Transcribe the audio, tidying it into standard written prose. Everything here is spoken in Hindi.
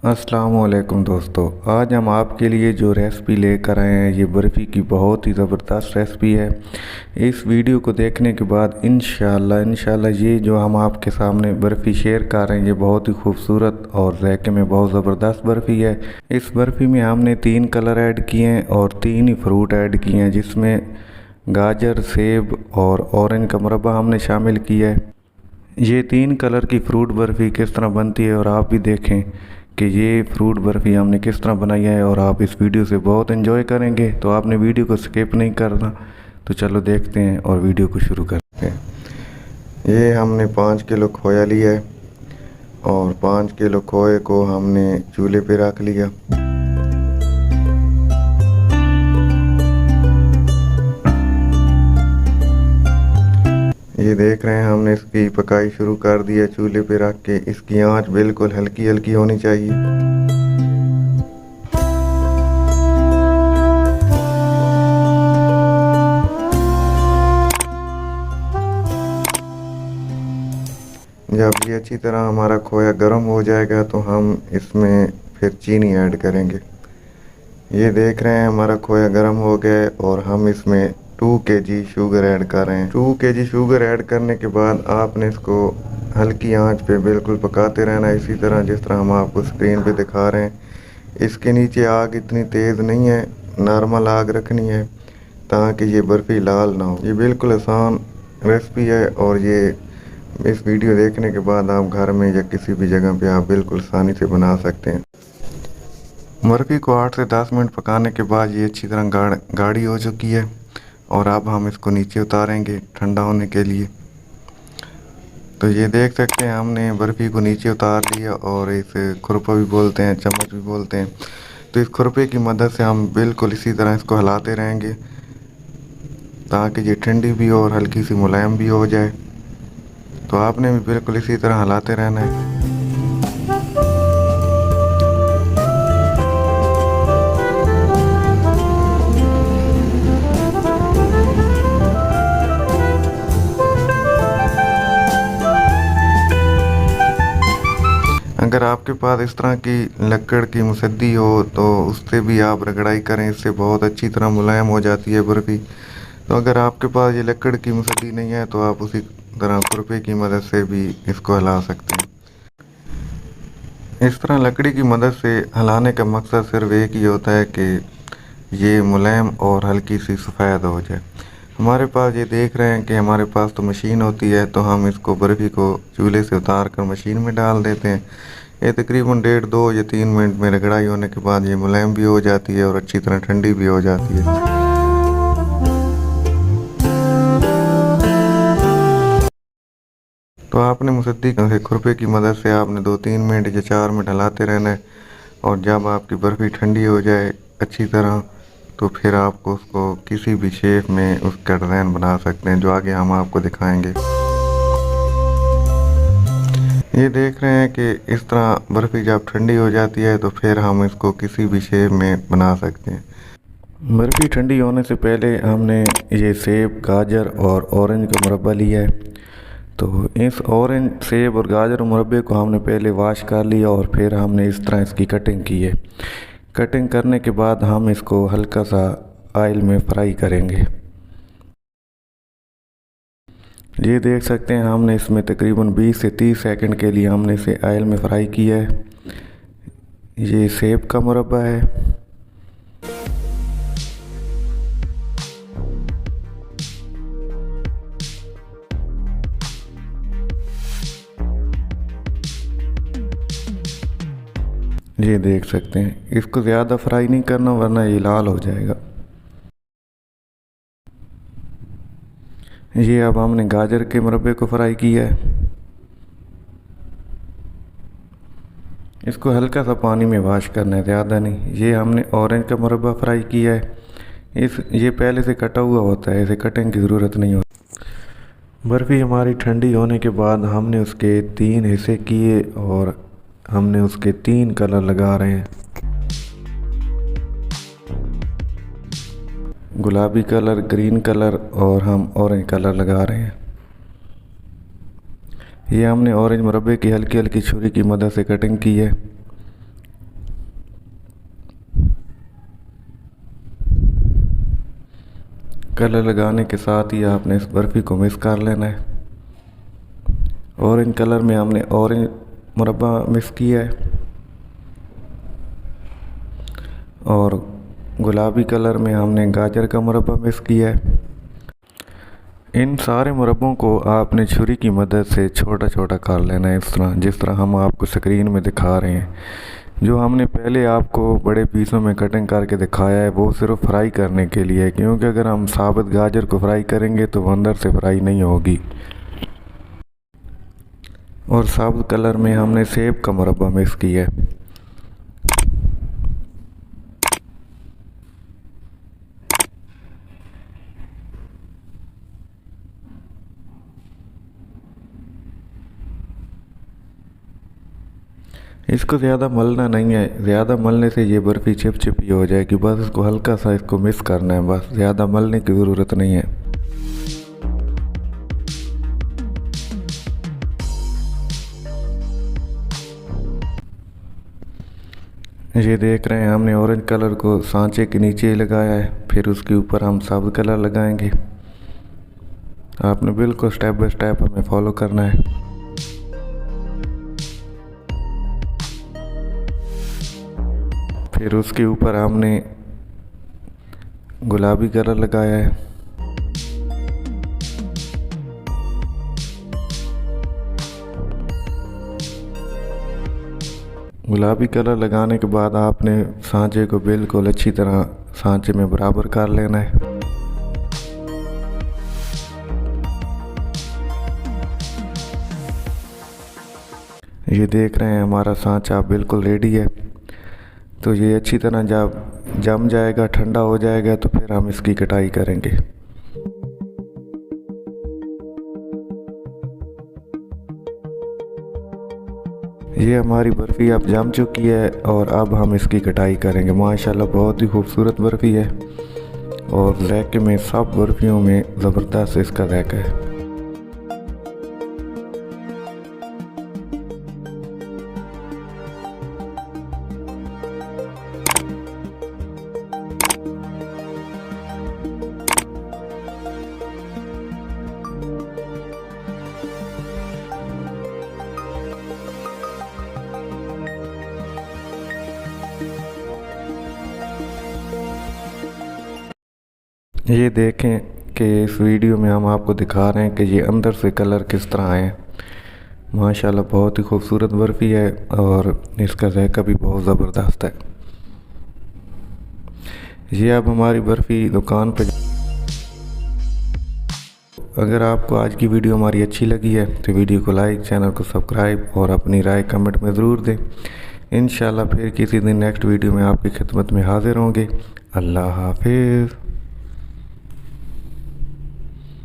अस्सलामुअलैकुम दोस्तों, आज हम आपके लिए जो रेसिपी लेकर आए हैं ये बर्फ़ी की बहुत ही ज़बरदस्त रेसिपी है। इस वीडियो को देखने के बाद इंशाल्लाह ये जो हम आपके सामने बर्फ़ी शेयर कर रहे हैं ये बहुत ही खूबसूरत और जायके में बहुत ज़बरदस्त बर्फ़ी है। इस बर्फ़ी में हमने 3 कलर ऐड किए हैं और 3 ही फ्रूट ऐड किए हैं, जिसमें गाजर, सेब और ऑरेंज का मुरब्बा हमने शामिल किया है। ये 3 कलर की फ्रूट बर्फ़ी किस तरह बनती है और आप भी देखें कि ये फ्रूट बर्फ़ी हमने किस तरह बनाई है और आप इस वीडियो से बहुत एंजॉय करेंगे। तो आपने वीडियो को स्किप नहीं करना। तो चलो देखते हैं और वीडियो को शुरू करते हैं। ये हमने 5 किलो खोया लिया है और 5 किलो खोए को हमने चूल्हे पे रख लिया। ये देख रहे हैं हमने इसकी पकाई शुरू कर दी है चूल्हे पे रख के। इसकी आंच बिल्कुल हल्की हल्की होनी चाहिए। जब ये अच्छी तरह हमारा खोया गर्म हो जाएगा तो हम इसमें फिर चीनी ऐड करेंगे। ये देख रहे हैं हमारा खोया गर्म हो गया है और हम इसमें 2 kg शुगर ऐड कर रहे हैं। 2 kg शुगर ऐड करने के बाद आपने इसको हल्की आंच पे बिल्कुल पकाते रहना है, इसी तरह जिस तरह हम आपको स्क्रीन पे दिखा रहे हैं। इसके नीचे आग इतनी तेज़ नहीं है, नॉर्मल आग रखनी है ताकि ये बर्फ़ी लाल ना हो। ये बिल्कुल आसान रेसिपी है और ये इस वीडियो देखने के बाद आप घर में या किसी भी जगह पे आप बिल्कुल आसानी से बना सकते हैं। बर्फ़ी को 8 से 10 मिनट पकाने के बाद ये अच्छी तरह गाढ़ी हो चुकी है और अब हम इसको नीचे उतारेंगे ठंडा होने के लिए। तो ये देख सकते हैं हमने बर्फ़ी को नीचे उतार लिया और इसे खुरपा भी बोलते हैं, चम्मच भी बोलते हैं। तो इस खुरपे की मदद से हम बिल्कुल इसी तरह इसको हिलाते रहेंगे ताकि ये ठंडी भी हो और हल्की सी मुलायम भी हो जाए। तो आपने भी बिल्कुल इसी तरह हिलाते रहना है। अगर आपके पास इस तरह की लकड़ की मुसद्दी हो तो उससे भी आप रगड़ाई करें, इससे बहुत अच्छी तरह मुलायम हो जाती है बर्फ़ी। तो अगर आपके पास ये लकड़ की मुसद्दी नहीं है तो आप उसी तरह खुरपे की मदद से भी इसको हिला सकते हैं। इस तरह लकड़ी की मदद से हिलाने का मकसद सिर्फ एक ही होता है कि ये मुलायम और हल्की सी सफ़ेद हो जाए। हमारे पास ये देख रहे हैं कि हमारे पास तो मशीन होती है, तो हम इसको बर्फ़ी को चूल्हे से उतार कर मशीन में डाल देते हैं। ये तकरीबन 1.5, 2 या 3 मिनट में रगड़ाई होने के बाद ये मुलायम भी हो जाती है और अच्छी तरह ठंडी भी हो जाती है। तो आपने मुसद्दी से खुरपे की मदद से आपने 2-3 मिनट या 4 मिनट हिलाते रहना है और जब आपकी बर्फ़ी ठंडी हो जाए अच्छी तरह तो फिर आपको उसको किसी भी शेप में उसका डिज़ाइन बना सकते हैं, जो आगे हम आपको दिखाएंगे। ये देख रहे हैं कि इस तरह बर्फ़ी जब ठंडी हो जाती है तो फिर हम इसको किसी भी शेप में बना सकते हैं। बर्फ़ी ठंडी होने से पहले हमने ये सेब, गाजर और ऑरेंज का मुरब्बा लिया है। तो इस ऑरेंज, सेब और गाजर मुरब्बे को हमने पहले वॉश कर लिया और फिर हमने इस तरह इसकी कटिंग की है। कटिंग करने के बाद हम इसको हल्का सा ऑयल में फ्राई करेंगे। ये देख सकते हैं हमने इसमें तकरीबन 20 से 30 सेकंड के लिए हमने इसे ऑयल में फ्राई किया है। ये सेब का मुरब्बा है। ये देख सकते हैं, इसको ज़्यादा फ्राई नहीं करना वरना ये लाल हो जाएगा। ये अब हमने गाजर के मुरब्बे को फ्राई किया है। इसको हल्का सा पानी में वॉश करना है, ज़्यादा नहीं। ये हमने ऑरेंज का मुरब्बा फ्राई किया है। ये पहले से कटा हुआ होता है, इसे कटिंग की ज़रूरत नहीं होती। बर्फ़ी हमारी ठंडी होने के बाद हमने उसके 3 हिस्से किए और हमने उसके 3 कलर लगा रहे हैं। गुलाबी कलर, ग्रीन कलर और हम ऑरेंज कलर लगा रहे हैं। ये हमने ऑरेंज मुरब्बे की हल्की हल्की छुरी की मदद से कटिंग की है कलर लगाने के साथ ही आपने इस बर्फ़ी को मिक्स कर लेना है। ऑरेंज कलर में हमने ऑरेंज मुरब्बा मिक्स किया है और गुलाबी कलर में हमने गाजर का मुरब्बा मिक्स किया है। इन सारे मुरब्बों को आपने छुरी की मदद से छोटा छोटा कर लेना है, इस तरह जिस तरह हम आपको स्क्रीन में दिखा रहे हैं। जो हमने पहले आपको बड़े पीसों में कटिंग करके दिखाया है वो सिर्फ फ्राई करने के लिए है, क्योंकि अगर हम साबुत गाजर को फ्राई करेंगे तो वो अंदर से फ्राई नहीं होगी। और साबुत कलर में हमने सेब का मुरब्बा मिक्स किया है। इसको ज़्यादा मलना नहीं है, ज़्यादा मलने से ये बर्फ़ी चिपचिपी हो जाएगी। बस इसको हल्का सा इसको मिक्स करना है, बस ज़्यादा मलने की ज़रूरत नहीं है। ये देख रहे हैं हमने ऑरेंज कलर को सांचे के नीचे लगाया है, फिर उसके ऊपर हम साबुत कलर लगाएंगे। आपने बिल्कुल स्टेप बाय स्टेप हमें फॉलो करना है। फिर उसके ऊपर हमने गुलाबी कलर लगाया है। गुलाबी कलर लगाने के बाद आपने सांचे को बिल्कुल अच्छी तरह सांचे में बराबर कर लेना है। ये देख रहे हैं हमारा सांचा बिल्कुल रेडी है। तो ये अच्छी तरह जब जम जाएगा, ठंडा हो जाएगा, तो फिर हम इसकी कटाई करेंगे। ये हमारी बर्फ़ी अब जम चुकी है और अब हम इसकी कटाई करेंगे। माशाल्लाह बहुत ही खूबसूरत बर्फ़ी है और ज़ायके में सब बर्फ़ियों में ज़बरदस्त इसका ज़ायका है। ये देखें कि इस वीडियो में हम आपको दिखा रहे हैं कि ये अंदर से कलर किस तरह आए। माशाल्लाह बहुत ही खूबसूरत बर्फ़ी है और इसका ज़ायका भी बहुत ज़बरदस्त है। ये अब हमारी बर्फ़ी दुकान पे। अगर आपको आज की वीडियो हमारी अच्छी लगी है तो वीडियो को लाइक, चैनल को सब्सक्राइब और अपनी राय कमेंट में ज़रूर दें। इंशाल्लाह फिर किसी दिन नेक्स्ट वीडियो में आपकी खिदमत में हाज़िर होंगे। अल्लाह हाफिज़।